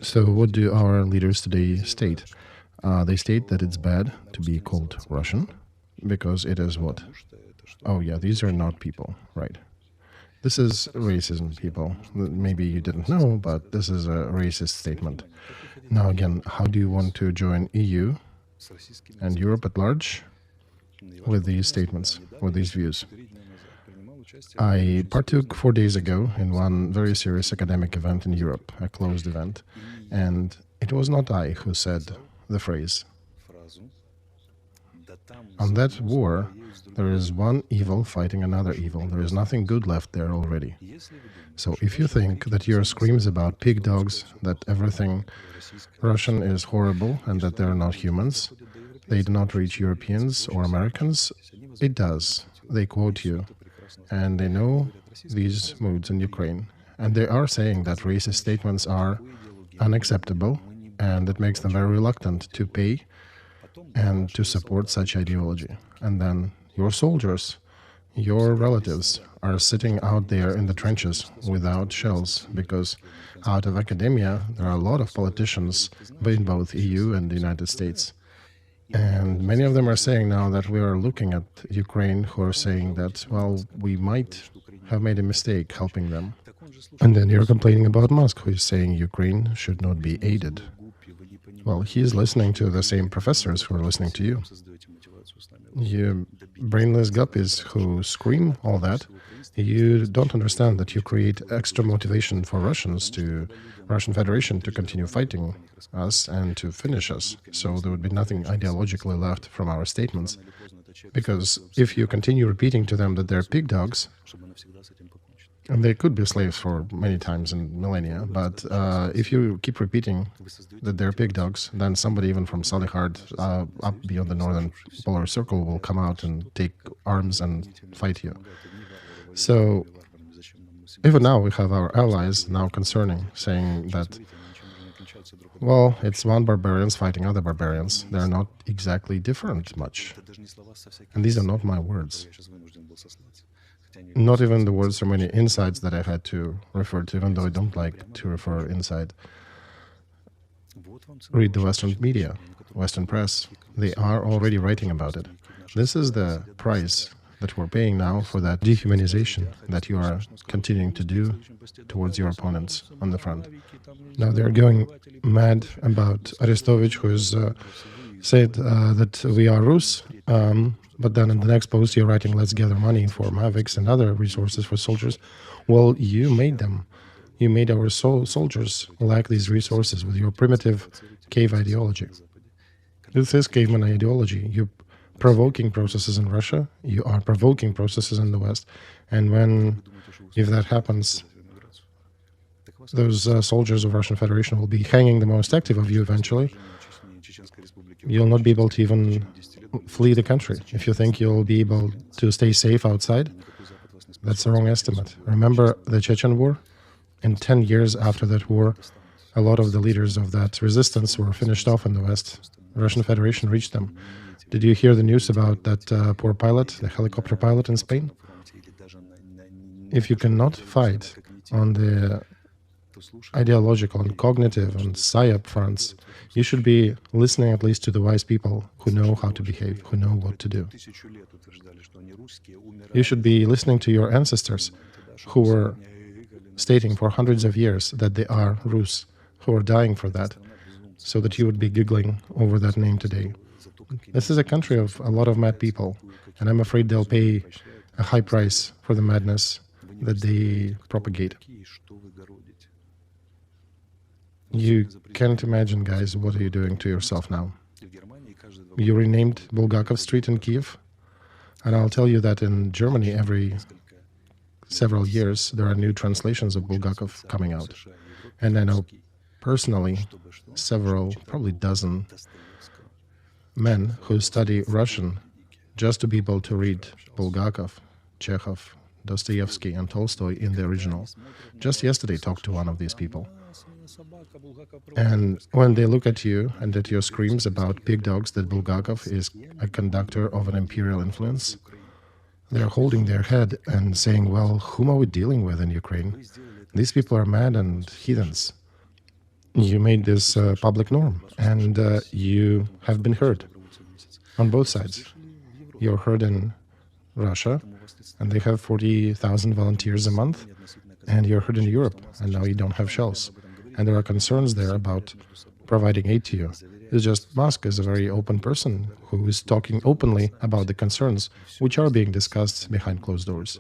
So what do our leaders today state? They state that it's bad to be called Russian because it is what? Oh yeah, these are not people, right? This is racism, people. Maybe you didn't know, but this is a racist statement. Now again, how do you want to join EU and Europe at large with these statements, with these views? I partook 4 days ago in one very serious academic event in Europe, a closed event, and it was not I who said the phrase. On that war, there is one evil fighting another evil. There is nothing good left there already. So if you think that your screams about pig dogs, that everything Russian is horrible and that they're not humans, they do not reach Europeans or Americans, it does. They quote you, and they know these moods in Ukraine. And they are saying that racist statements are unacceptable, and it makes them very reluctant to pay and to support such ideology. And then your soldiers, your relatives are sitting out there in the trenches without shells, because out of academia, there are a lot of politicians in both EU and the United States. And many of them are saying now that we are looking at Ukraine, who are saying that, well, we might have made a mistake helping them. And then you're complaining about Musk, who is saying Ukraine should not be aided. Well, he is listening to the same professors who are listening to you. You brainless guppies who scream all that, you don't understand that you create extra motivation for Russian Federation to continue fighting us and to finish us. So there would be nothing ideologically left from our statements. Because if you continue repeating to them that they're pig dogs, and they could be slaves for many times in millennia, but if you keep repeating that they're pig dogs, then somebody even from Salihard up beyond the northern polar circle will come out and take arms and fight you. So even now we have our allies now concerning, saying that, well, it's one barbarians fighting other barbarians. They're not exactly different much. And these are not my words. Not even the words from any insides that I had to refer to, even though I don't like to refer inside. Read the Western media, Western press. They are already writing about it. This is the price that we're paying now for that dehumanization that you are continuing to do towards your opponents on the front. Now they're going mad about Arestovych, who has said that we are Rus, but then in the next post you're writing, let's gather money for Mavics and other resources for soldiers. Well, you made them. You made our soldiers lack these resources with your primitive cave ideology. This is caveman ideology. You're provoking processes in Russia, you are provoking processes in the West, and if that happens, those soldiers of Russian Federation will be hanging the most active of you eventually. You'll not be able to even flee the country. If you think you'll be able to stay safe outside, that's the wrong estimate. Remember the Chechen War? In 10 years after that war, a lot of the leaders of that resistance were finished off in the West. The Russian Federation reached them. Did you hear the news about that poor pilot, the helicopter pilot in Spain? If you cannot fight on the ideological and cognitive and psyop fronts, you should be listening at least to the wise people who know how to behave, who know what to do. You should be listening to your ancestors who were stating for hundreds of years that they are Rus, who are dying for that, so that you would be giggling over that name today. This is a country of a lot of mad people, and I'm afraid they'll pay a high price for the madness that they propagate. You can't imagine, guys, what are you doing to yourself now? You renamed Bulgakov Street in Kiev, and I'll tell you that in Germany every several years there are new translations of Bulgakov coming out. And I know personally several, probably dozen men who study Russian just to be able to read Bulgakov, Chekhov, Dostoevsky and Tolstoy in the original. Just yesterday talked to one of these people. And when they look at you and at your screams about pig dogs that Bulgakov is a conductor of an imperial influence, they're holding their head and saying, well, whom are we dealing with in Ukraine? These people are mad and heathens. You made this public norm, and you have been heard on both sides. You're heard in Russia, and they have 40,000 volunteers a month, and you're heard in Europe, and now you don't have shells. And there are concerns there about providing aid to you. It's just Musk is a very open person who is talking openly about the concerns which are being discussed behind closed doors.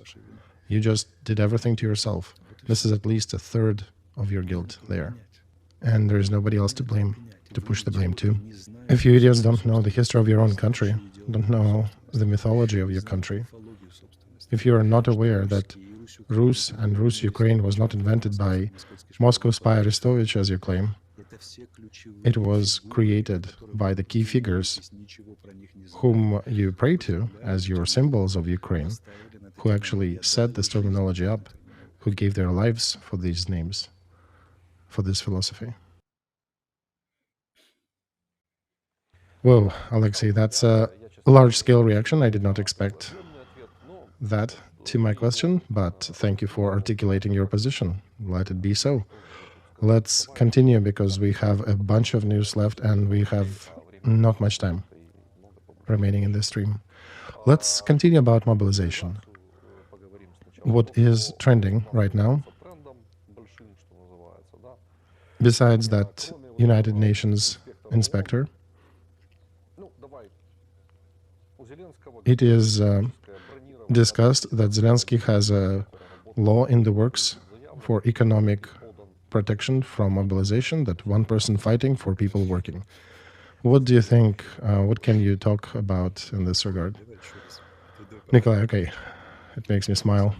You just did everything to yourself. This is at least a third of your guilt there. And there is nobody else to blame, to push the blame to. If you idiots don't know the history of your own country, don't know the mythology of your country, if you are not aware that Rus and Rus Ukraine was not invented by Moscow spy Arestovych, as you claim, it was created by the key figures whom you pray to as your symbols of Ukraine, who actually set this terminology up, who gave their lives for these names, for this philosophy. Whoa, Alexei, that's a large-scale reaction. I did not expect that to my question, but thank you for articulating your position. Let it be so. Let's continue because we have a bunch of news left and we have not much time remaining in this stream. Let's continue about mobilization. What is trending right now, besides that United Nations inspector, it is discussed that Zelensky has a law in the works for economic protection from mobilization, that one person fighting for people working. What do you think? What can you talk about in this regard? Nikolay, okay, it makes me smile.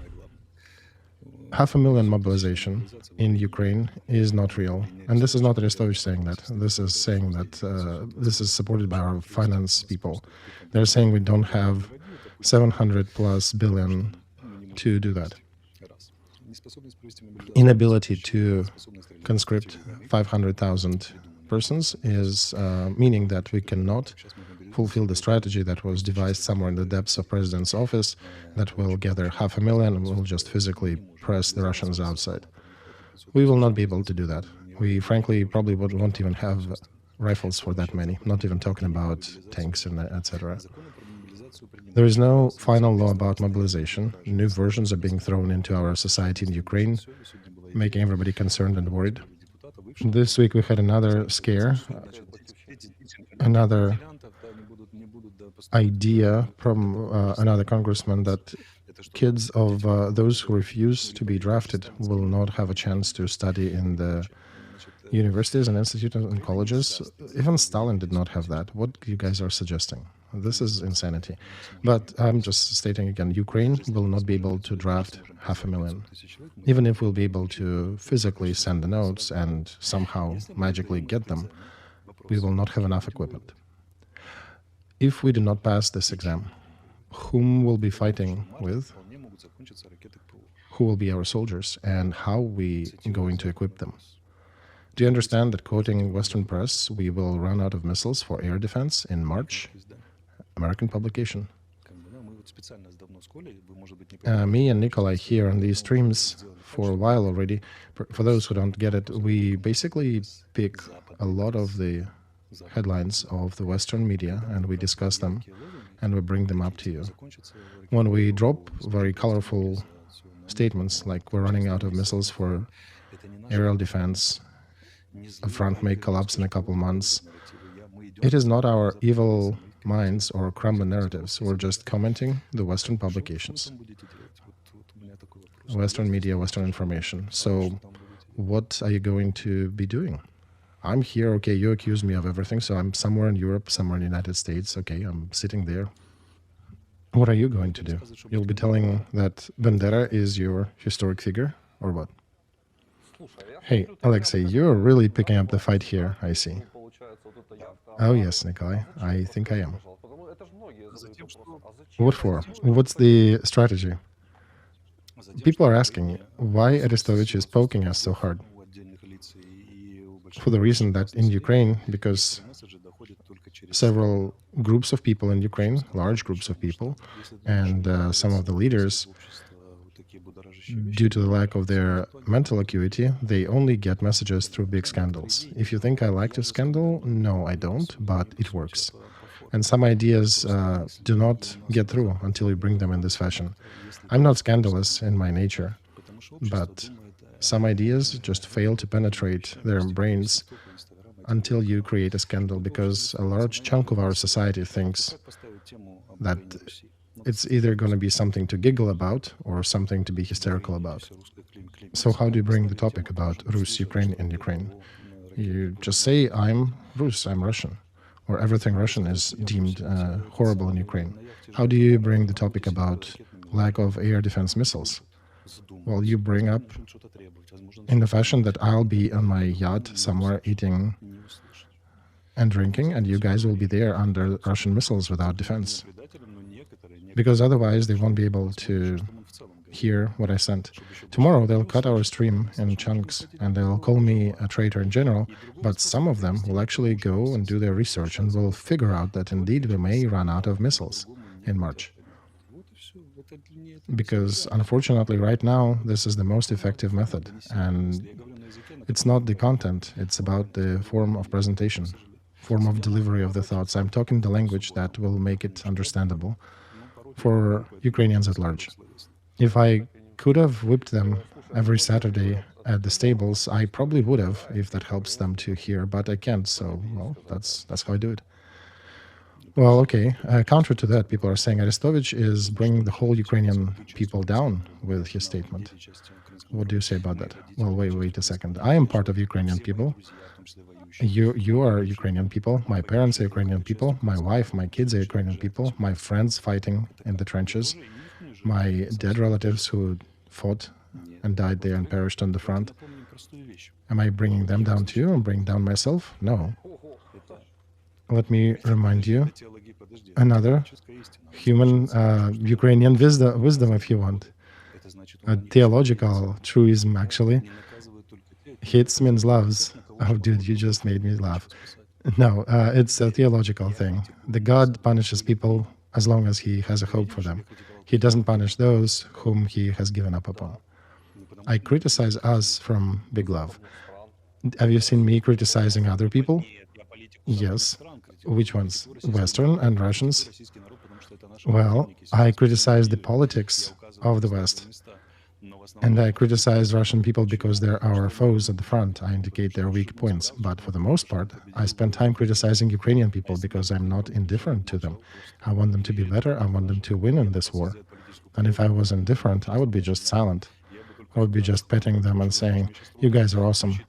500,000 mobilization in Ukraine is not real. And this is not Arestovych saying that. This is saying that this is supported by our finance people. They're saying we don't have 700 plus billion to do that. Inability to conscript 500,000 persons is meaning that we cannot fulfill the strategy that was devised somewhere in the depths of president's office that will gather 500,000 and will just physically press the Russians outside. We will not be able to do that. We frankly probably won't even have rifles for that many, not even talking about tanks and etc. There is no final law about mobilization. New versions are being thrown into our society in Ukraine, making everybody concerned and worried. This week we had another scare, another idea from another congressman that kids of those who refuse to be drafted will not have a chance to study in the universities and institutes and colleges. Even Stalin did not have that. What you guys are suggesting? This is insanity. But I'm just stating again, Ukraine will not be able to draft 500,000. Even if we'll be able to physically send the notes and somehow magically get them, we will not have enough equipment. If we do not pass this exam, whom we'll be fighting with, who will be our soldiers, and how we going to equip them? Do you understand that, quoting Western press, we will run out of missiles for air defense in March? American publication. Me and Nikolay here on these streams for a while already. For those who don't get it, we basically pick a lot of the headlines of the Western media and we discuss them and we bring them up to you. When we drop very colorful statements like we're running out of missiles for aerial defense, a front may collapse in a couple months, it is not our evil minds or Kremlin narratives. We're just commenting the Western publications, Western media, Western information. So what are you going to be doing? I'm here, okay, you accuse me of everything, so I'm somewhere in Europe, somewhere in the United States, okay, I'm sitting there. What are you going to do? You'll be telling that Bandera is your historic figure, or what? Hey, Alexei, you're really picking up the fight here, I see. Oh yes, Nikolay, I think I am. What for? What's the strategy? People are asking why Arestovych is poking us so hard. For the reason that in Ukraine, because several groups of people in Ukraine, large groups of people, and some of the leaders due to the lack of their mental acuity, they only get messages through big scandals. If you think I like to scandal, no, I don't, but it works. And some ideas do not get through until you bring them in this fashion. I'm not scandalous in my nature, but some ideas just fail to penetrate their brains until you create a scandal, because a large chunk of our society thinks that it's either going to be something to giggle about or something to be hysterical about. So how do you bring the topic about Rus, Ukraine, and Ukraine? You just say, I'm Rus, I'm Russian, or everything Russian is deemed horrible in Ukraine. How do you bring the topic about lack of air defense missiles? Well, you bring up in the fashion that I'll be on my yacht somewhere eating and drinking, and you guys will be there under Russian missiles without defense. Because otherwise they won't be able to hear what I sent. Tomorrow they'll cut our stream in chunks and they'll call me a traitor in general, but some of them will actually go and do their research and will figure out that indeed we may run out of missiles in March. Because unfortunately right now this is the most effective method, and it's not the content, it's about the form of presentation, form of delivery of the thoughts. I'm talking the language that will make it understandable for Ukrainians at large. If I could have whipped them every Saturday at the stables, I probably would have, if that helps them to hear, but I can't, so, well, that's how I do it. Well, okay, counter to that, people are saying Arestovych is bringing the whole Ukrainian people down with his statement. What do you say about that? Well, wait a second. I am part of Ukrainian people. You are Ukrainian people. My parents are Ukrainian people. My wife, my kids are Ukrainian people. My friends fighting in the trenches. My dead relatives who fought and died there and perished on the front. Am I bringing them down too and bringing down myself? No. Let me remind you another human Ukrainian wisdom, if you want. A theological truism, actually. Hates means loves. Oh, dude, you just made me laugh. No, it's a theological thing. The God punishes people as long as he has a hope for them. He doesn't punish those whom he has given up upon. I criticize us from big love. Have you seen me criticizing other people? Yes. Which ones? Western and Russians? Well, I criticize the politics of the West. And I criticize Russian people because they're our foes at the front. I indicate their weak points. But for the most part, I spend time criticizing Ukrainian people because I'm not indifferent to them. I want them to be better. I want them to win in this war. And if I was indifferent, I would be just silent. I would be just petting them and saying, you guys are awesome.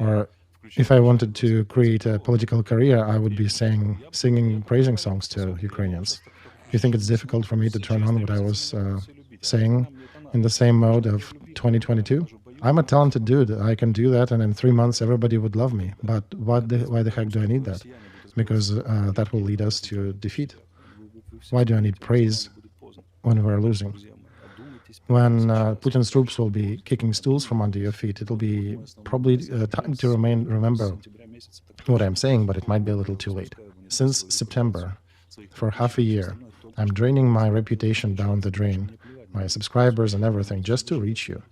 Or if I wanted to create a political career, I would be singing praising songs to Ukrainians. You think it's difficult for me to turn on what I was saying in the same mode of 2022? I'm a talented dude. I can do that, and in 3 months everybody would love me. But why the heck do I need that? Because that will lead us to defeat. Why do I need praise when we're losing? When Putin's troops will be kicking stools from under your feet, it'll be probably time to remember what I'm saying, but it might be a little too late. Since September, for half a year, I'm draining my reputation down the drain, my subscribers and everything, just to reach you.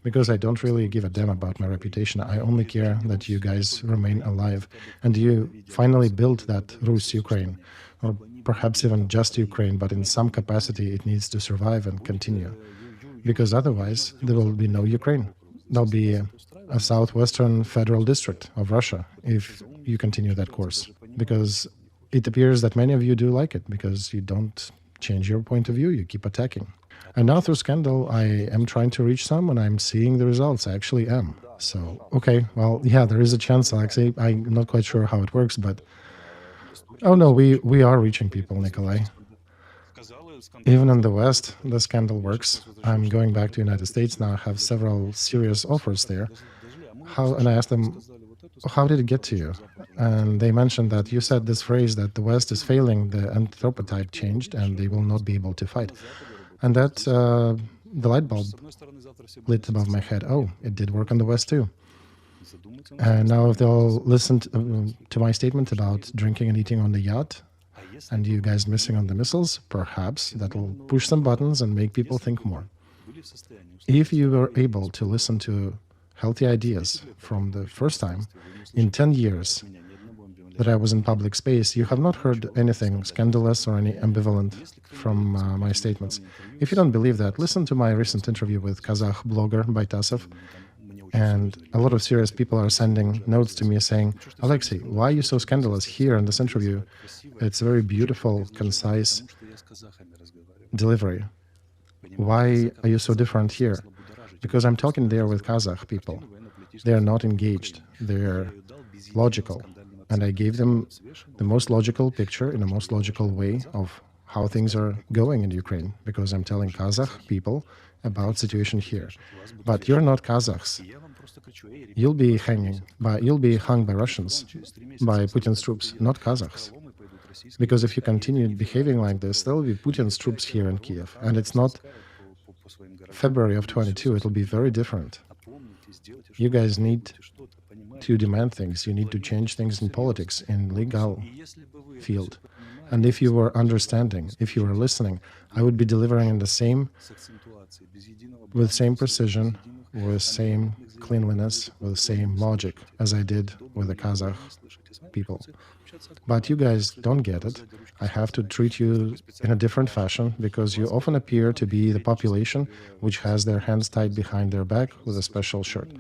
Because I don't really give a damn about my reputation. I only care that you guys remain alive and you finally build that Rus Ukraine, or perhaps even just Ukraine, but in some capacity it needs to survive and continue. Because otherwise there will be no Ukraine. There'll be a southwestern federal district of Russia if you continue that course. Because it appears that many of you do like it, because you don't change your point of view, you keep attacking. And now through scandal, I am trying to reach some, and I'm seeing the results. I actually am. So, okay, well, yeah, there is a chance, Alexei. I'm not quite sure how it works, but... Oh no, we are reaching people, Nikolay. Even in the West, the scandal works. I'm going back to the United States now. I have several serious offers there. And I asked them, how did it get to you? And they mentioned that you said this phrase that the West is failing, the anthropotype changed, and they will not be able to fight. And that, the light bulb lit above my head. Oh, it did work in the West too. And now if they'll listen to my statement about drinking and eating on the yacht, and you guys missing on the missiles, perhaps that will push some buttons and make people think more. If you were able to listen to healthy ideas from the first time, in 10 years that I was in public space, you have not heard anything scandalous or any ambivalent from my statements. If you don't believe that, listen to my recent interview with Kazakh blogger Baitasov. And a lot of serious people are sending notes to me saying, Alexei, why are you so scandalous here in this interview? It's a very beautiful, concise delivery. Why are you so different here? Because I'm talking there with Kazakh people. They are not engaged. They're logical. And I gave them the most logical picture in the most logical way of how things are going in Ukraine, because I'm telling Kazakh people about situation here. But you're not Kazakhs. You'll be hung by Russians, by Putin's troops, not Kazakhs. Because if you continue behaving like this, there will be Putin's troops here in Kiev. And it's not February of 22, it'll be very different. You guys need to demand things. You need to change things in politics, in legal field. And if you were understanding, if you were listening, I would be delivering in the same, with same precision, with same cleanliness, with the same logic as I did with the Kazakh people. But you guys don't get it. I have to treat you in a different fashion because you often appear to be the population which has their hands tied behind their back with a special shirt.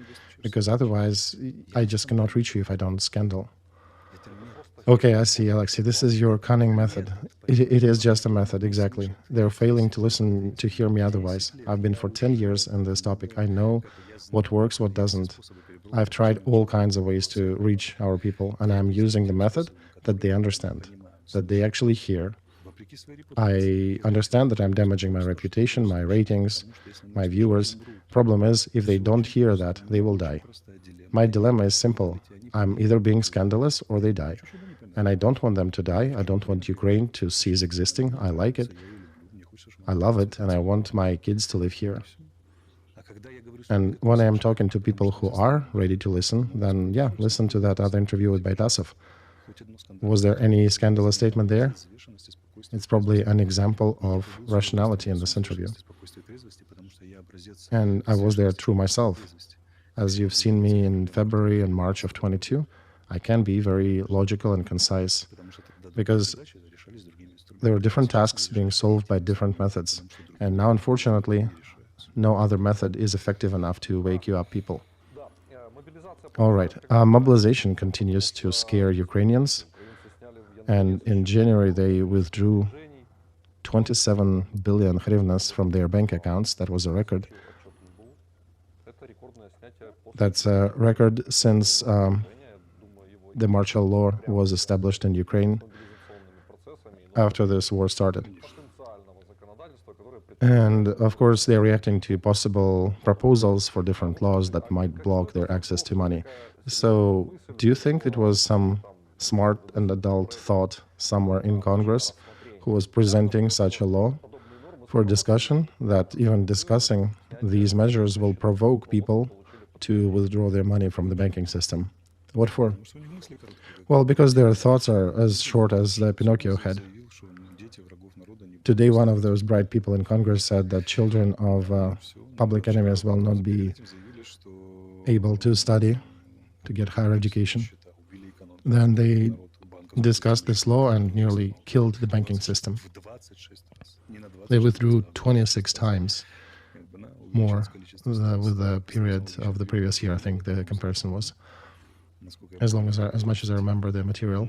Because otherwise, I just cannot reach you if I don't scandal. Okay, I see, Alexei. This is your cunning method. It is just a method, exactly. They're failing to listen, to hear me otherwise. I've been for 10 years in this topic. I know what works, what doesn't. I've tried all kinds of ways to reach our people, and I'm using the method that they understand, that they actually hear. I understand that I'm damaging my reputation, my ratings, my viewers. Problem is, if they don't hear that, they will die. My dilemma is simple. I'm either being scandalous or they die. And I don't want them to die. I don't want Ukraine to cease existing. I like it. I love it. And I want my kids to live here. And when I am talking to people who are ready to listen, then yeah, listen to that other interview with Baitasov. Was there any scandalous statement there? It's probably an example of rationality in this interview. And I was there true myself. As you've seen me in February and March of 22, I can be very logical and concise because there are different tasks being solved by different methods. And now, unfortunately, no other method is effective enough to wake you up people. All right, mobilization continues to scare Ukrainians. And in January, they withdrew 27 billion hryvnias from their bank accounts. That was a record. That's a record since the martial law was established in Ukraine after this war started. And of course, they're reacting to possible proposals for different laws that might block their access to money. So, do you think it was some smart and adult thought somewhere in Congress who was presenting such a law for discussion that even discussing these measures will provoke people to withdraw their money from the banking system? What for? Well, because their thoughts are as short as the Pinocchio head. Today, one of those bright people in Congress said that children of public enemies will not be able to study, to get higher education. Then they discussed this law and nearly killed the banking system. They withdrew 26 times more with the period of the previous year, I think the comparison was, as much as I remember the material.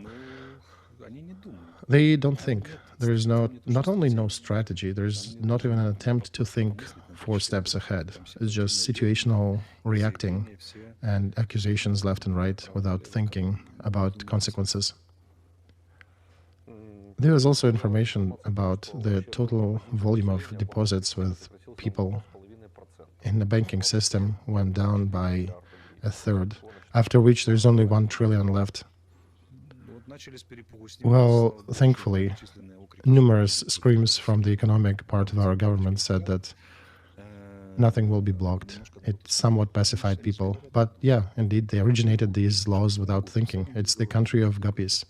They don't think. There is not only no strategy, there's not even an attempt to think 4 steps ahead. It's just situational reacting and accusations left and right without thinking about consequences. There is also information about the total volume of deposits with people in the banking system went down by a third, after which there's only 1 trillion left. Well, thankfully, numerous screams from the economic part of our government said that nothing will be blocked. It somewhat pacified people. But yeah, indeed, they originated these laws without thinking. It's the country of guppies.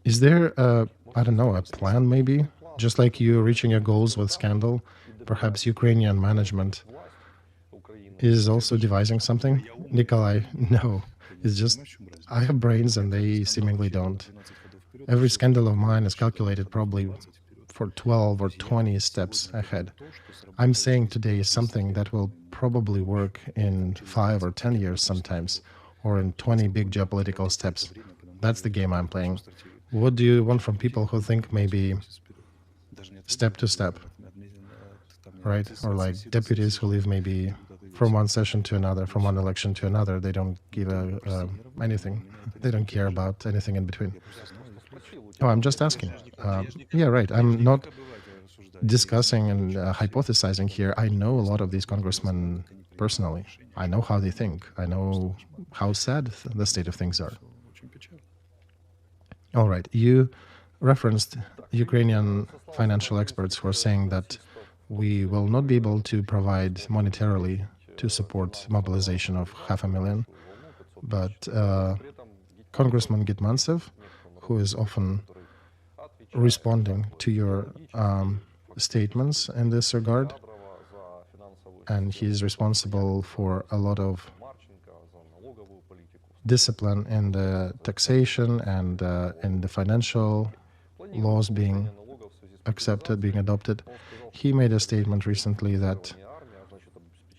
Is there, I don't know, a plan maybe Just like you reaching your goals with scandal, perhaps Ukrainian management is also devising something. Nikolay, no, it's just I have brains and they seemingly don't. Every scandal of mine is calculated probably for 12 or 20 steps ahead. I'm saying today something that will probably work in 5 or 10 years sometimes, or in 20 big geopolitical steps. That's the game I'm playing. What do you want from people who think maybe step to step, right? Or like deputies who live maybe from one session to another, from one election to another. They don't give anything. They don't care about anything in between. Oh, I'm just asking. Yeah, right. I'm not discussing and hypothesizing here. I know a lot of these congressmen personally. I know how they think. I know how sad the state of things are. All right. You referenced Ukrainian financial experts who are saying that we will not be able to provide monetarily to support mobilization of 500,000. But Congressman Gitmantsev, who is often responding to your statements in this regard, and he's responsible for a lot of discipline in the taxation and in the financial laws being accepted, being adopted. He made a statement recently that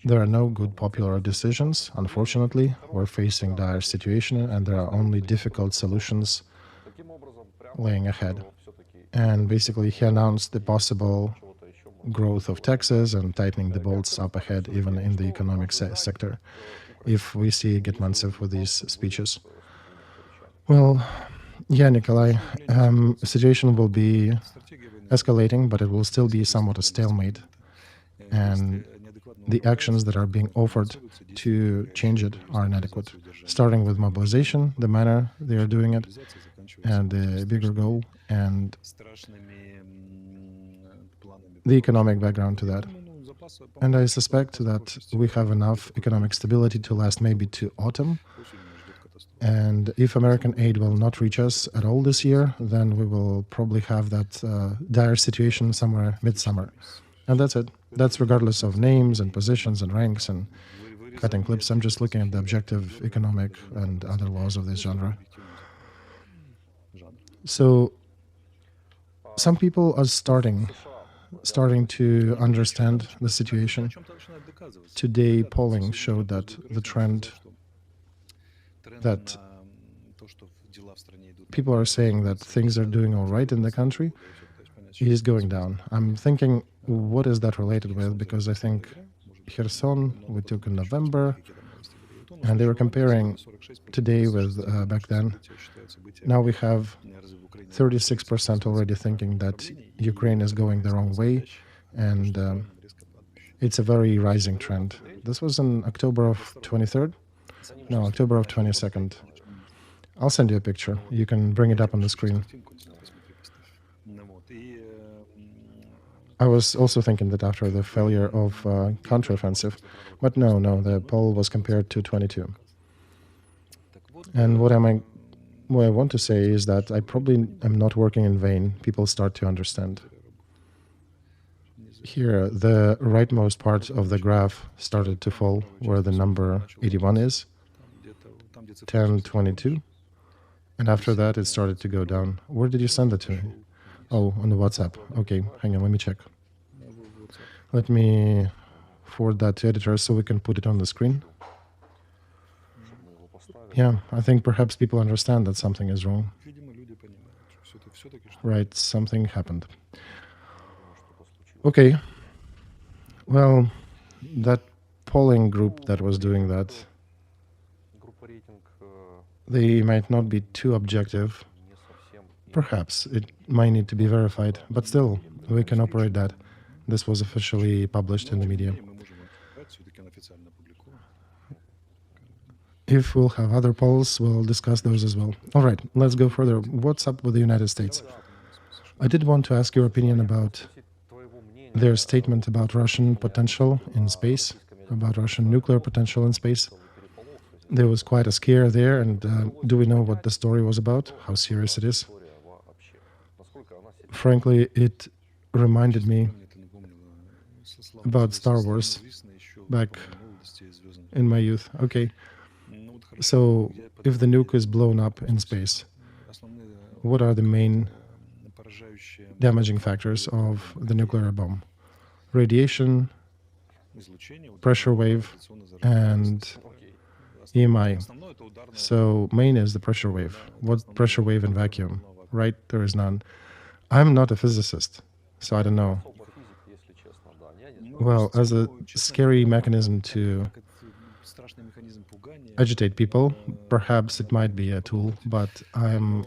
there are no good popular decisions. Unfortunately, we're facing dire situation and there are only difficult solutions laying ahead. And basically he announced the possible growth of taxes and tightening the bolts up ahead, even in the economic sector, if we see Gitmantsev with these speeches. Well, yeah, Nikolay, the situation will be escalating, but it will still be somewhat a stalemate. And the actions that are being offered to change it are inadequate, starting with mobilization, the manner they are doing it, and the bigger goal, and the economic background to that. And I suspect that we have enough economic stability to last maybe to autumn. And if American aid will not reach us at all this year, then we will probably have that dire situation somewhere midsummer. And that's it. That's regardless of names and positions and ranks and cutting clips. I'm just looking at the objective economic and other laws of this genre. So some people are starting to understand the situation. Today, polling showed that the trend that people are saying that things are doing all right in the country is going down. I'm thinking, what is that related with? Because I think Kherson we took in November, and they were comparing today with back then. Now we have 36% already thinking that Ukraine is going the wrong way, and it's a very rising trend. This was in October of 23rd? No, October of 22nd. I'll send you a picture. You can bring it up on the screen. I was also thinking that after the failure of counteroffensive, but no, the poll was compared to 22. And what I want to say is that I probably am not working in vain. People start to understand. Here, the rightmost part of the graph started to fall, where the number 81 is, 10, 22. And after that, it started to go down. Where did you send it to? Oh, on the WhatsApp. Okay, hang on, let me check. Let me forward that to editors so we can put it on the screen. Yeah, I think perhaps people understand that something is wrong. Right, something happened. Okay. Well, that polling group that was doing that, they might not be too objective. Perhaps it might need to be verified, but still, we can operate that. This was officially published in the media. If we'll have other polls, we'll discuss those as well. All right, let's go further. What's up with the United States? I did want to ask your opinion about their statement about Russian potential in space, about Russian nuclear potential in space. There was quite a scare there, and do we know what the story was about, how serious it is? Frankly, it reminded me about Star Wars back in my youth. Okay, so if the nuke is blown up in space, what are the main damaging factors of the nuclear bomb? Radiation, pressure wave, and EMI. So main is the pressure wave. What pressure wave in vacuum? Right? There is none. I'm not a physicist, so I don't know. Well, as a scary mechanism to agitate people, perhaps it might be a tool, but I'm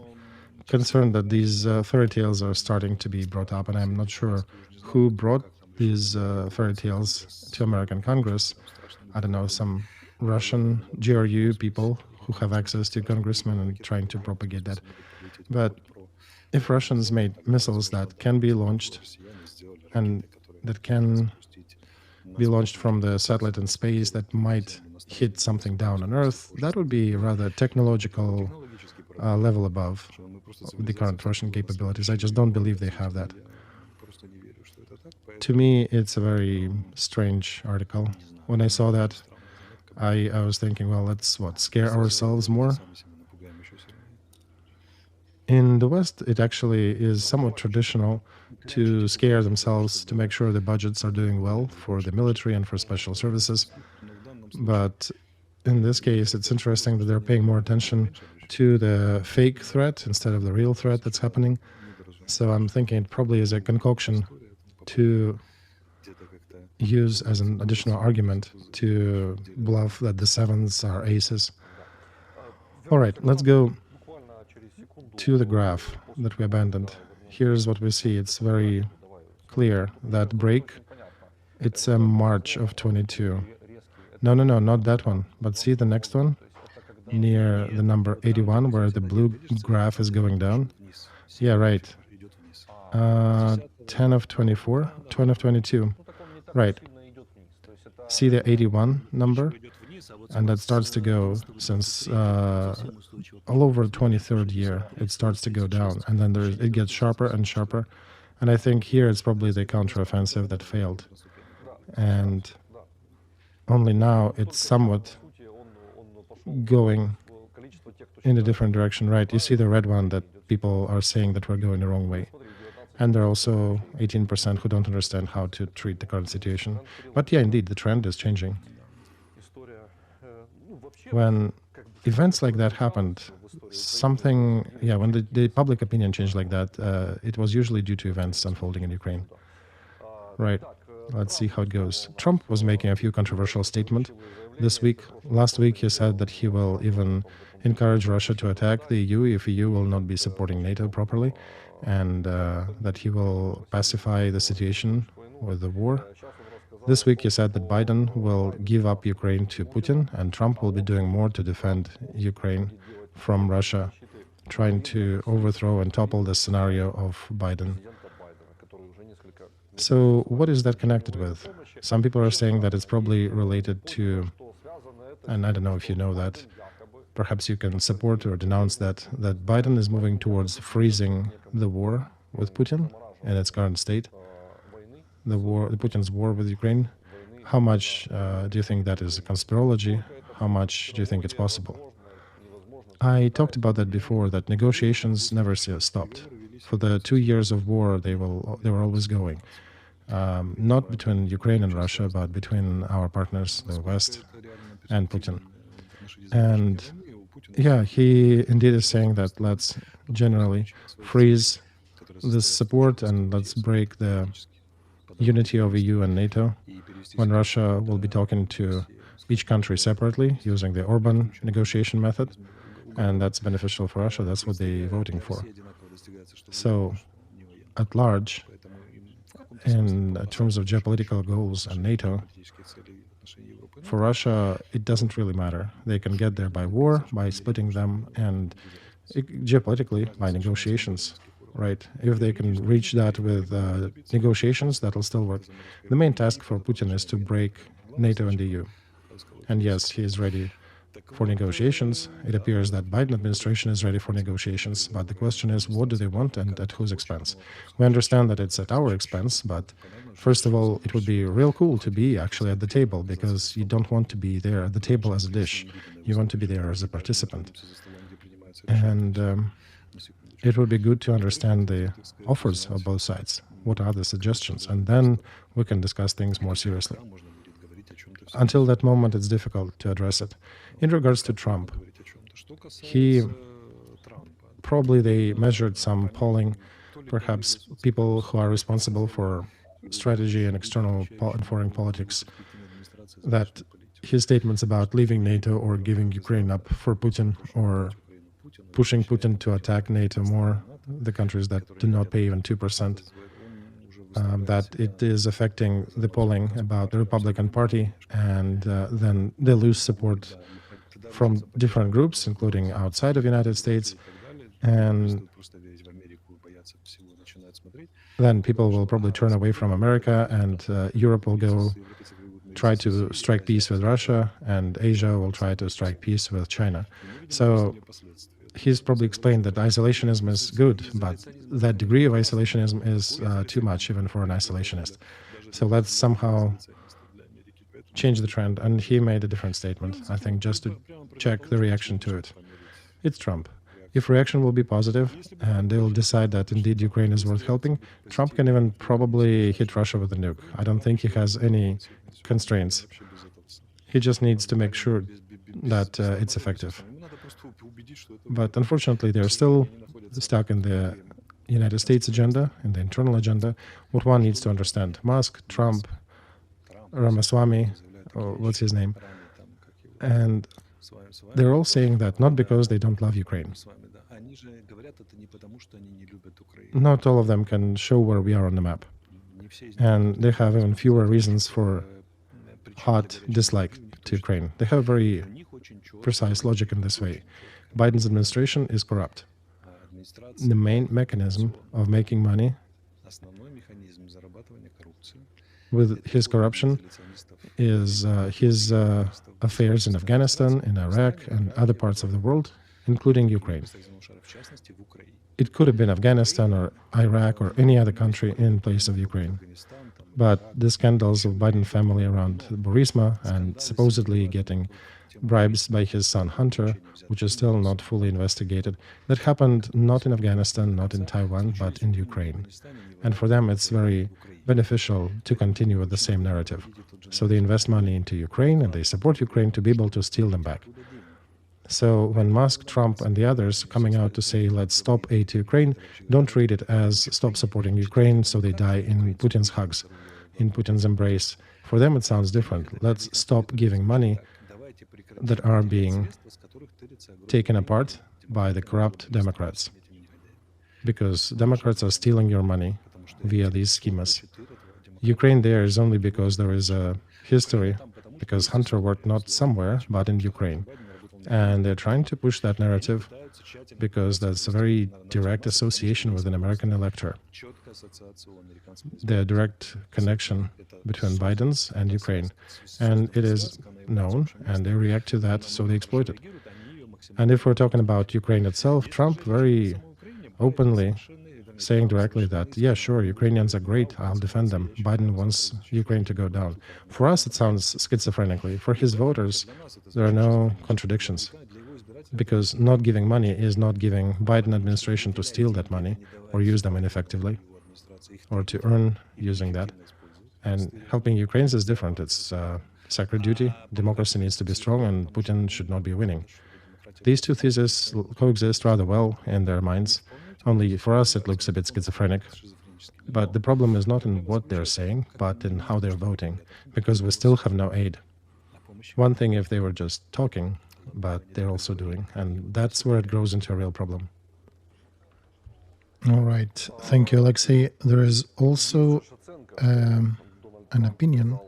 concerned that these fairy tales are starting to be brought up, and I'm not sure who brought these fairy tales to American Congress. I don't know, some Russian GRU people who have access to congressmen and trying to propagate that. But if Russians made missiles that can be launched and that can be launched from the satellite in space that might hit something down on Earth, that would be rather technological level above the current Russian capabilities. I just don't believe they have that. To me, it's a very strange article. When I saw that, I was thinking, well, let's scare ourselves more? In the West, it actually is somewhat traditional to scare themselves to make sure the budgets are doing well for the military and for special services. But in this case, it's interesting that they're paying more attention to the fake threat instead of the real threat that's happening. So I'm thinking it probably is a concoction to use as an additional argument to bluff that the sevens are aces. All right, let's go to the graph that we abandoned. Here's what we see. It's very clear that break, it's a March of 22. No, not that one. But see the next one near the number 81 where the blue graph is going down? Yeah, right. 10 of 24, 10 of 22. Right. See the 81 number? And that starts to go since all over 23rd year, it starts to go down. And then it gets sharper and sharper. And I think here it's probably the counteroffensive that failed. And only now it's somewhat going in a different direction, right? You see the red one that people are saying that we're going the wrong way. And there are also 18% who don't understand how to treat the current situation. But yeah, indeed, the trend is changing. When events like that happened, when the public opinion changed like that, it was usually due to events unfolding in Ukraine. Right. Let's see how it goes. Trump was making a few controversial statements this week. Last week, he said that he will even encourage Russia to attack the EU if EU will not be supporting NATO properly, and that he will pacify the situation with the war. This week, he said that Biden will give up Ukraine to Putin, and Trump will be doing more to defend Ukraine from Russia, trying to overthrow and topple the scenario of Biden. So what is that connected with? Some people are saying that it's probably related to, and I don't know if you know that, perhaps you can support or denounce that Biden is moving towards freezing the war with Putin in its current state, Putin's war with Ukraine. How much do you think that is a conspirology? How much do you think it's possible? I talked about that before, that negotiations never stopped. For the 2 years of war, they were always going. Not between Ukraine and Russia, but between our partners, the West, and Putin. And yeah, he indeed is saying that let's generally freeze this support and let's break the unity of EU and NATO when Russia will be talking to each country separately using the Orban negotiation method. And that's beneficial for Russia. That's what they're voting for. So, at large, in terms of geopolitical goals and NATO, for Russia, it doesn't really matter. They can get there by war, by splitting them, and geopolitically, by negotiations, right? If they can reach that with negotiations, that'll still work. The main task for Putin is to break NATO and the EU. And yes, he is ready for negotiations. It appears that Biden administration is ready for negotiations, but the question is, what do they want and at whose expense? We understand that it's at our expense, but first of all, it would be real cool to be actually at the table, because you don't want to be there at the table as a dish. You want to be there as a participant. And it would be good to understand the offers of both sides. What are the suggestions? And then we can discuss things more seriously. Until that moment, it's difficult to address it. In regards to Trump, probably they measured some polling, perhaps people who are responsible for strategy and external and foreign politics, that his statements about leaving NATO or giving Ukraine up for Putin or pushing Putin to attack NATO more, the countries that do not pay even 2%, that it is affecting the polling about the Republican Party, and then they lose support from different groups, including outside of the United States, and then people will probably turn away from America, and Europe will go try to strike peace with Russia, and Asia will try to strike peace with China. So he's probably explained that isolationism is good, but that degree of isolationism is too much even for an isolationist. So let's somehow change the trend. And he made a different statement, I think, just to check the reaction to it. It's Trump. If reaction will be positive and they will decide that indeed Ukraine is worth helping, Trump can even probably hit Russia with a nuke. I don't think he has any constraints. He just needs to make sure that it's effective. But unfortunately, they're still stuck in the United States agenda, in the internal agenda. What one needs to understand, Musk, Trump, Ramaswamy, or what's his name, and they're all saying that not because they don't love Ukraine. Not all of them can show where we are on the map. And they have even fewer reasons for hot dislike to Ukraine. They have very precise logic in this way. Biden's administration is corrupt. The main mechanism of making money with his corruption is his affairs in Afghanistan, in Iraq, and other parts of the world, including Ukraine. It could have been Afghanistan or Iraq or any other country in place of Ukraine. But the scandals of Biden family around Burisma and supposedly getting bribes by his son Hunter, which is still not fully investigated, that happened not in Afghanistan, not in Taiwan, but in Ukraine. And for them, it's very beneficial to continue with the same narrative. So they invest money into Ukraine and they support Ukraine to be able to steal them back. So when Musk, Trump, and the others coming out to say, let's stop aid to Ukraine, don't treat it as stop supporting Ukraine so they die in Putin's hugs, in Putin's embrace. For them, it sounds different. Let's stop giving money that are being taken apart by the corrupt Democrats. Because Democrats are stealing your money via these schemas. Ukraine there is only because there is a history, because Hunter worked not somewhere, but in Ukraine. And they're trying to push that narrative because that's a very direct association with an American electorate. The direct connection between Biden's and Ukraine. And it is known, and they react to that, so they exploit it. And if we're talking about Ukraine itself, Trump very openly saying directly that, yeah, sure, Ukrainians are great, I'll defend them. Biden wants Ukraine to go down. For us, it sounds schizophrenically. For his voters, there are no contradictions, because not giving money is not giving Biden administration to steal that money or use them ineffectively or to earn using that. And helping Ukrainians is different. It's sacred duty. Democracy needs to be strong, and Putin should not be winning. These two theses coexist rather well in their minds. Only for us, it looks a bit schizophrenic. But the problem is not in what they're saying, but in how they're voting, because we still have no aid. One thing if they were just talking, but they're also doing, and that's where it grows into a real problem. All right. Thank you, Alexei. There is also an opinion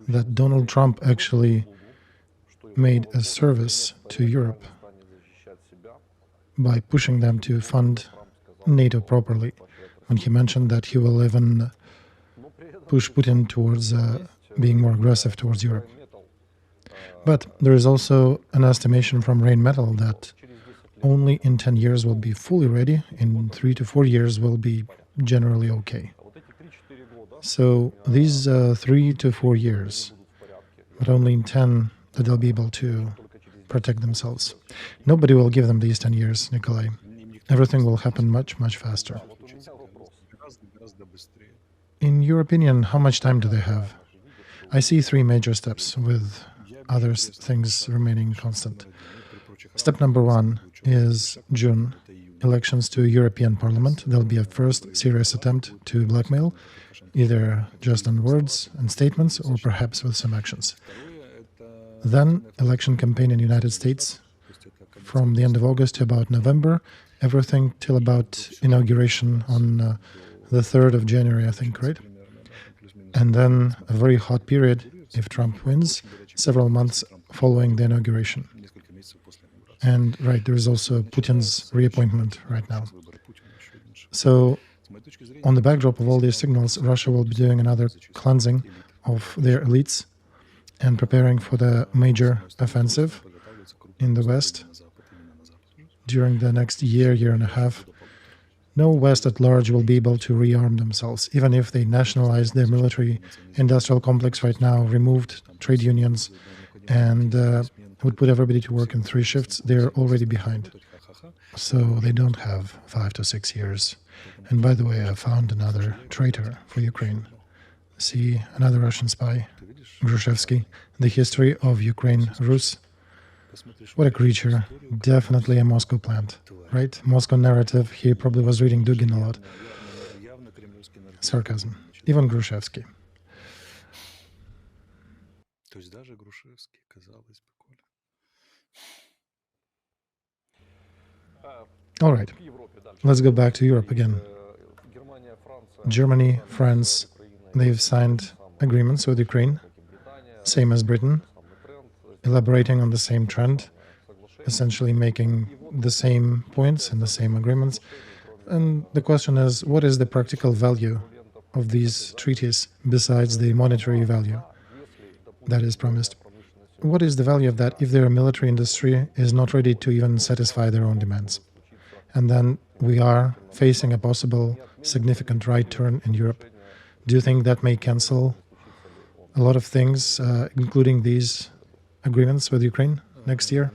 that Donald Trump actually made a service to Europe by pushing them to fund NATO properly, when he mentioned that he will even push Putin towards being more aggressive towards Europe. But there is also an estimation from Rheinmetall that only in 10 years will be fully ready, in 3 to 4 years will be generally okay. So these 3 to 4 years, but only in 10 that they'll be able to protect themselves. Nobody will give them these 10 years, Nikolay. Everything will happen much, much faster. In your opinion, how much time do they have? I see 3 major steps with other things remaining constant. Step number 1 is June, elections to European Parliament. There'll be a first serious attempt to blackmail, either just on words and statements or perhaps with some actions. Then election campaign in the United States from the end of August to about November, everything till about inauguration on the 3rd of January, I think, right? And then a very hot period, if Trump wins, several months following the inauguration. And right, there is also Putin's reappointment right now. So on the backdrop of all these signals, Russia will be doing another cleansing of their elites and preparing for the major offensive in the West during the next year, year and a half. No West at large will be able to rearm themselves, even if they nationalized their military industrial complex right now, removed trade unions, and would put everybody to work in 3 shifts. They're already behind. So they don't have 5 to 6 years. And by the way, I found another traitor for Ukraine. See, another Russian spy, Grushevsky, The History of Ukraine Rus. What a creature. Definitely a Moscow plant, right? Moscow narrative. He probably was reading Dugin a lot. Sarcasm. Even Grushevsky. All right, let's go back to Europe again. Germany, France, they've signed agreements with Ukraine, same as Britain, elaborating on the same trend, essentially making the same points and the same agreements. And the question is, what is the practical value of these treaties besides the monetary value that is promised? What is the value of that if their military industry is not ready to even satisfy their own demands? And then we are facing a possible significant right turn in Europe. Do you think that may cancel a lot of things, including these agreements with Ukraine next year?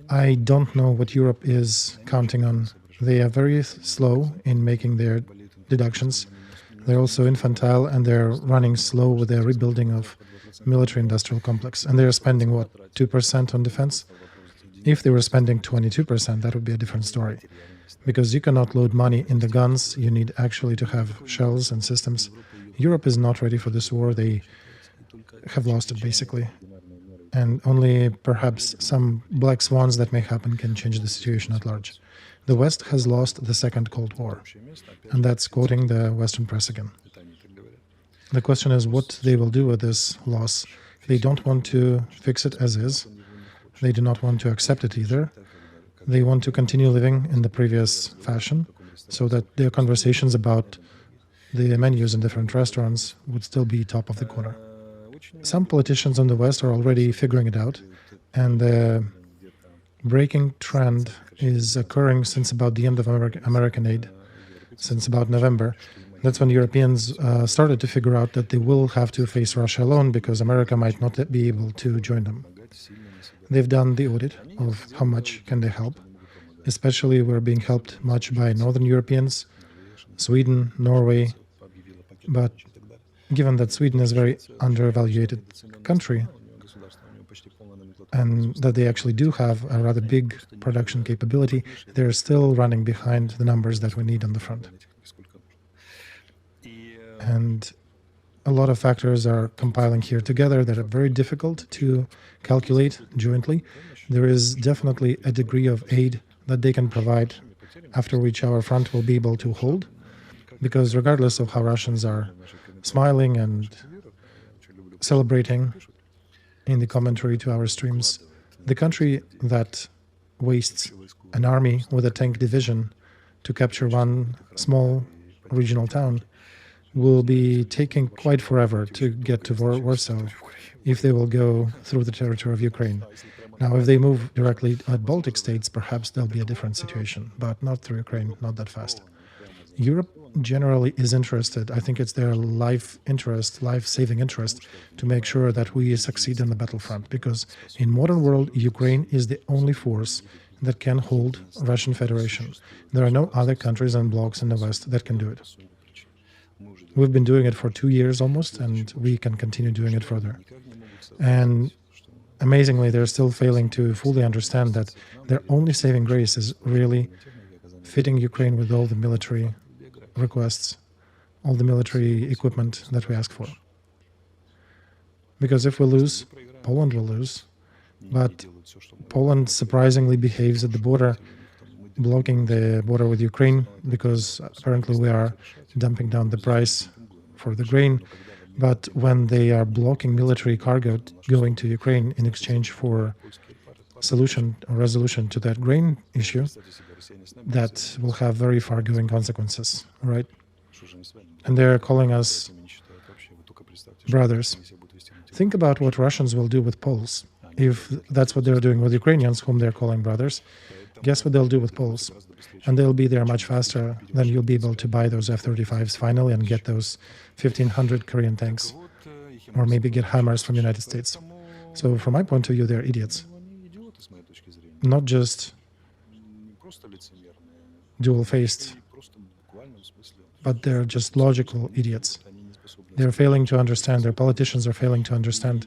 I don't know what Europe is counting on. They are very slow in making their deductions. They're also infantile, and they're running slow with their rebuilding of military-industrial complex. And they're spending, what, 2% on defense? If they were spending 22%, that would be a different story. Because you cannot load money in the guns, you need actually to have shells and systems. Europe is not ready for this war. They have lost it, basically. And only perhaps some black swans that may happen can change the situation at large. The West has lost the Second Cold War. And that's quoting the Western press again. The question is what they will do with this loss. They don't want to fix it as is. They do not want to accept it either. They want to continue living in the previous fashion so that their conversations about the menus in different restaurants would still be top of the corner. Some politicians in the West are already figuring it out, and the breaking trend is occurring since about the end of American aid, since about November. That's when Europeans started to figure out that they will have to face Russia alone because America might not be able to join them. They've done the audit of how much can they help. Especially we're being helped much by Northern Europeans, Sweden, Norway. But given that Sweden is a very undervalued country, and that they actually do have a rather big production capability, they're still running behind the numbers that we need on the front. And a lot of factors are compiling here together that are very difficult to calculate jointly. There is definitely a degree of aid that they can provide after which our front will be able to hold, because regardless of how Russians are smiling and celebrating in the commentary to our streams, the country that wastes an army with a tank division to capture one small regional town will be taking quite forever to get to Warsaw if they will go through the territory of Ukraine. Now, if they move directly at Baltic states, perhaps there'll be a different situation, but not through Ukraine, not that fast. Europe generally is interested, I think it's their life-saving interest, to make sure that we succeed in the battlefront, because in modern world, Ukraine is the only force that can hold Russian Federation. There are no other countries and blocs in the West that can do it. We've been doing it for 2 years almost, and we can continue doing it further. And amazingly, they're still failing to fully understand that their only saving grace is really fitting Ukraine with all the military requests, all the military equipment that we ask for. Because if we lose, Poland will lose. But Poland surprisingly behaves at the border, blocking the border with Ukraine, because apparently we are dumping down the price for the grain. But when they are blocking military cargo going to Ukraine in exchange for solution or resolution to that grain issue, that will have very far-going consequences, right? And they're calling us brothers. Think about what Russians will do with Poles. If that's what they're doing with Ukrainians, whom they're calling brothers, guess what they'll do with Poles? And they'll be there much faster than you'll be able to buy those F-35s finally and get those 1,500 Korean tanks, or maybe get HIMARS from the United States. So from my point of view, they're idiots. Not just dual-faced, but they're just logical idiots. They're failing to understand, their politicians are failing to understand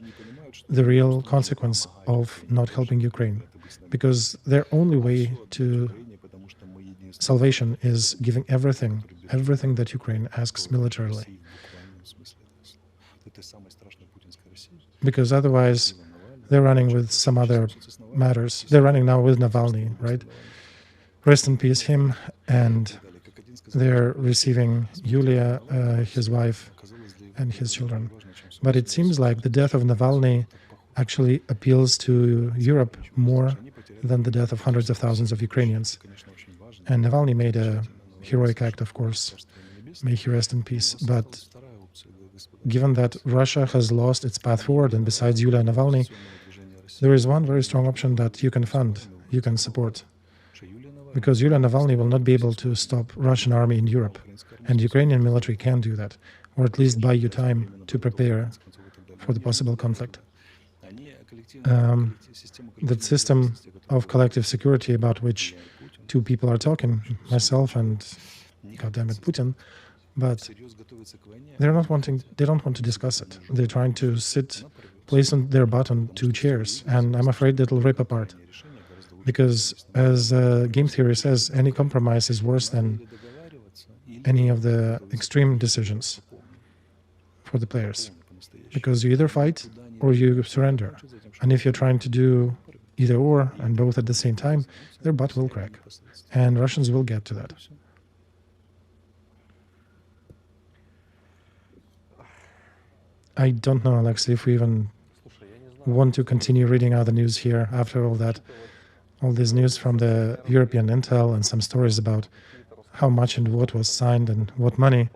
the real consequence of not helping Ukraine, because their only way to salvation is giving everything that Ukraine asks militarily. Because otherwise, they're running with some other matters. They're running now with Navalny, right? Rest in peace, him. And they're receiving Yulia, his wife, and his children. But it seems like the death of Navalny actually appeals to Europe more than the death of hundreds of thousands of Ukrainians. And Navalny made a heroic act, of course. May he rest in peace. But given that Russia has lost its path forward, and besides Yulia Navalny, there is one very strong option that you can fund, you can support. Because Yulia Navalny will not be able to stop Russian army in Europe. And Ukrainian military can do that, or at least buy you time to prepare for the possible conflict. That system of collective security about which two people are talking, myself and, goddammit, Putin, but they don't want to discuss it. They're trying to place on their butt on two chairs, and I'm afraid it'll rip apart. Because as game theory says, any compromise is worse than any of the extreme decisions for the players. Because you either fight or you surrender. And if you're trying to do either or and both at the same time, their butt will crack. And Russians will get to that. I don't know, Alexei, if we even want to continue reading out the news here after all that. All this news from the European intel and some stories about how much and what was signed and what money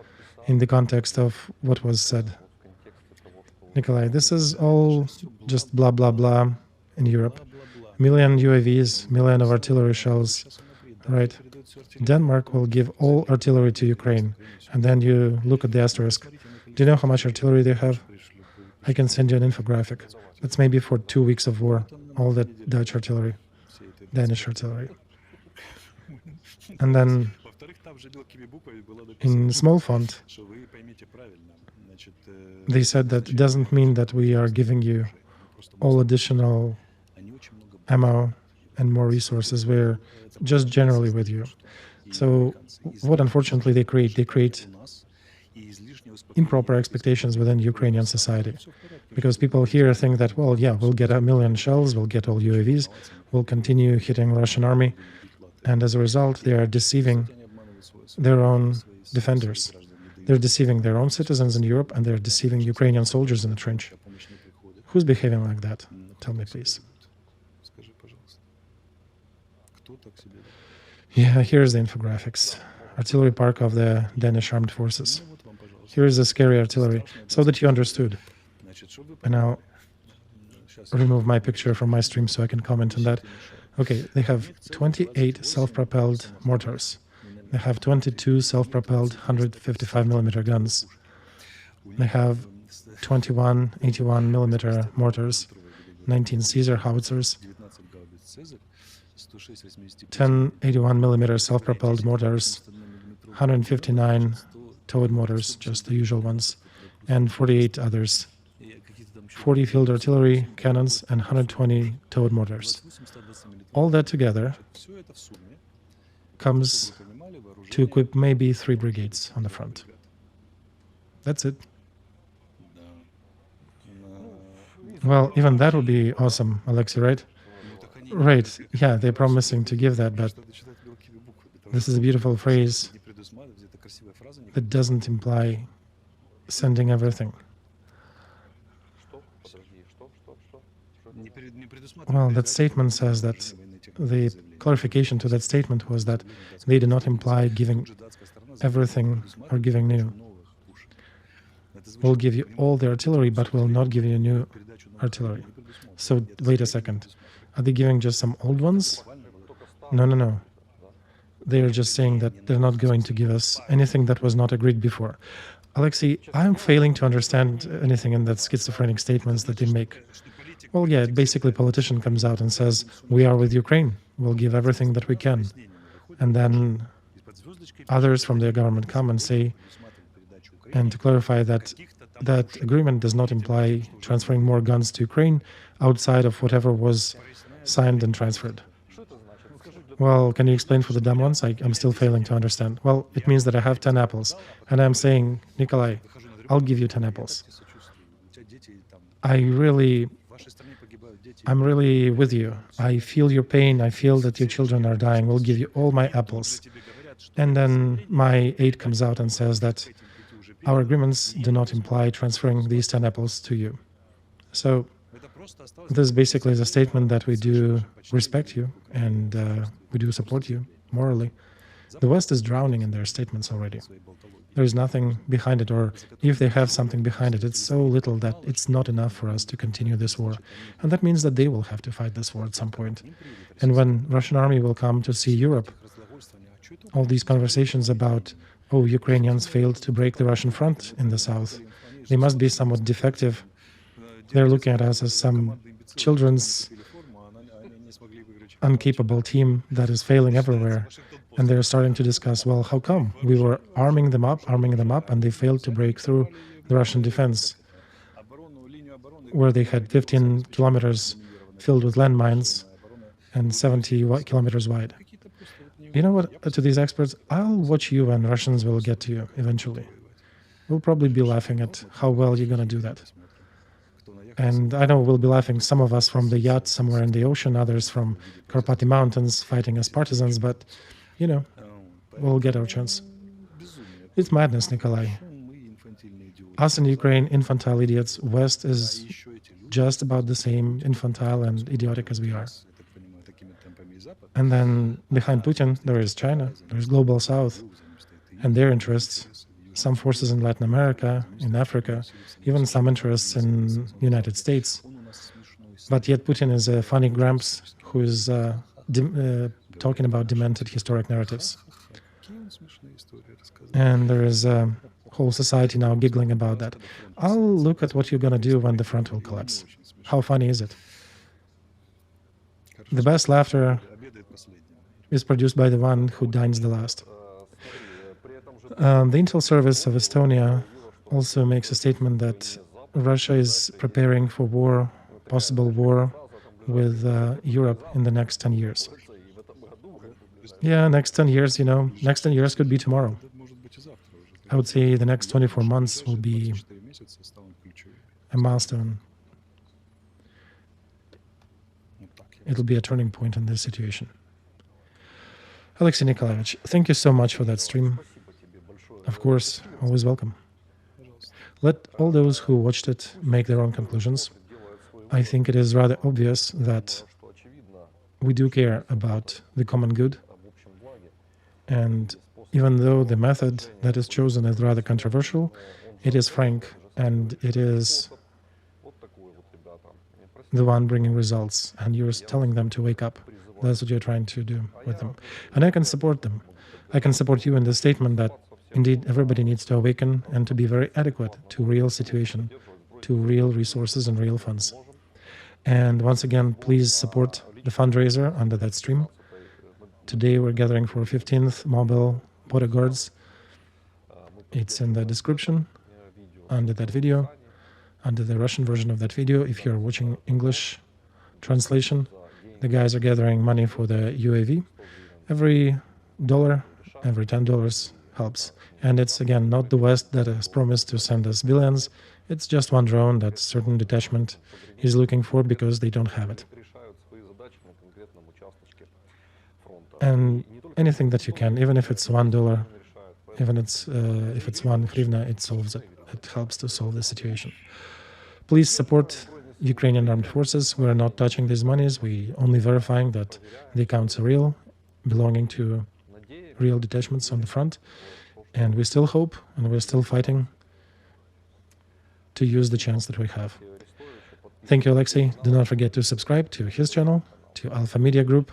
in the context of what was said. Nikolay, this is all just blah, blah, blah in Europe. Million UAVs, million of artillery shells, right? Denmark will give all artillery to Ukraine. And then you look at the asterisk. Do you know how much artillery they have? I can send you an infographic. That's maybe for 2 weeks of war, all that Dutch artillery, Danish artillery. And then in small font, they said that it doesn't mean that we are giving you all additional ammo and more resources. We're just generally with you. So what unfortunately they create improper expectations within Ukrainian society. Because people here think that, well, yeah, we'll get 1 million shells, we'll get all UAVs, we'll continue hitting Russian army. And as a result, they are deceiving their own defenders. They're deceiving their own citizens in Europe, and they're deceiving Ukrainian soldiers in the trench. Who's behaving like that? Tell me, please. Yeah, here's the infographics. Artillery park of the Danish armed forces. Here is the scary artillery, so that you understood. And now remove my picture from my stream so I can comment on that. Okay, they have 28 self-propelled mortars. They have 22 self-propelled 155 millimeter guns. They have 21 81 millimeter mortars, 19 Caesar howitzers, 10 81 millimeter self-propelled mortars, 159 towed mortars, just the usual ones, and 48 others. 40 field artillery cannons and 120 towed mortars. All that together comes to equip maybe 3 brigades on the front. That's it. Well, even that would be awesome, Alexei, right? Right, yeah, they're promising to give that, but this is a beautiful phrase that doesn't imply sending everything. Well, that statement says that the clarification to that statement was that they do not imply giving everything or giving new. We'll give you all the artillery, but we'll not give you new artillery. So wait a second. Are they giving just some old ones? No. They're just saying that they're not going to give us anything that was not agreed before. Alexei, I'm failing to understand anything in that schizophrenic statements that they make. Well, yeah, basically politician comes out and says, we are with Ukraine, we'll give everything that we can. And then others from their government come and say, and to clarify that that agreement does not imply transferring more guns to Ukraine outside of whatever was signed and transferred. Well, can you explain for the dumb ones? I'm still failing to understand. Well, it means that I have 10 apples, and I'm saying, Nikolay, I'll give you 10 apples. I'm really with you. I feel your pain. I feel that your children are dying. We'll give you all my apples. And then my aide comes out and says that our agreements do not imply transferring these 10 apples to you. So this basically is a statement that we do respect you and we do support you morally. The West is drowning in their statements already. There is nothing behind it, or if they have something behind it, it's so little that it's not enough for us to continue this war. And that means that they will have to fight this war at some point. And when Russian army will come to see Europe, all these conversations about, oh, Ukrainians failed to break the Russian front in the south, they must be somewhat defective. They're looking at us as some children's incapable team that is failing everywhere. And they're starting to discuss, well, how come? We were arming them up, and they failed to break through the Russian defense, where they had 15 kilometers filled with landmines and 70 kilometers wide. You know what, to these experts, I'll watch you and Russians will get to you eventually. We'll probably be laughing at how well you're going to do that. And I know we'll be laughing, some of us from the yacht somewhere in the ocean, others from Carpathy Mountains fighting as partisans, but, you know, we'll get our chance. It's madness, Nikolay. Us in Ukraine, infantile idiots. West is just about the same infantile and idiotic as we are. And then behind Putin, there is China, there's Global South, and their interests. Some forces in Latin America, in Africa, even some interests in the United States. But yet Putin is a funny gramps who is talking about demented historic narratives. And there is a whole society now giggling about that. I'll look at what you're going to do when the front will collapse. How funny is it? The best laughter is produced by the one who dines the last. The Intel Service of Estonia also makes a statement that Russia is preparing for war, possible war with Europe in the next 10 years. Yeah, next 10 years, next 10 years could be tomorrow. I would say the next 24 months will be a milestone. It'll be a turning point in this situation. Alexei Nikolaevich, thank you so much for that stream. Of course, always welcome. Let all those who watched it make their own conclusions. I think it is rather obvious that we do care about the common good, and Even though the method that is chosen is rather controversial, it is frank and it is the one bringing results, and you're telling them to wake up. That's what you're trying to do with them. And I can support them. I can support you in the statement that indeed everybody needs to awaken and to be very adequate to real situation, to real resources and real funds. And once again, please support the fundraiser under that stream. Today we're gathering for 15th mobile bodyguards. It's in the description under that video, under the Russian version of that video. If you're watching English translation, the guys are gathering money for the UAV. Every dollar, every $10 helps. And it's again not the West that has promised to send us billions. It's just one drone that certain detachment is looking for because they don't have it. And anything that you can, even if it's $1, even if it's 1 hryvnia, it solves it. It helps to solve the situation. Please support Ukrainian armed forces. We are not touching these monies. We only verifying that the accounts are real, belonging to real detachments on the front. And we still hope, and we're still fighting to use the chance that we have. Thank you, Alexei. Do not forget to subscribe to his channel, to Alpha Media Group,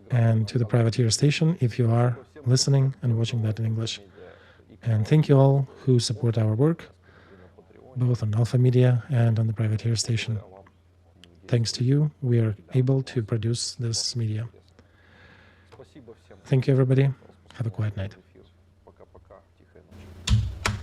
and to the Privateer Station if you are listening and watching that in English. And thank you all who support our work, both on Alpha Media and on the Privateer Station. Thanks to you, we are able to produce this media. Thank you, everybody. Have a quiet night.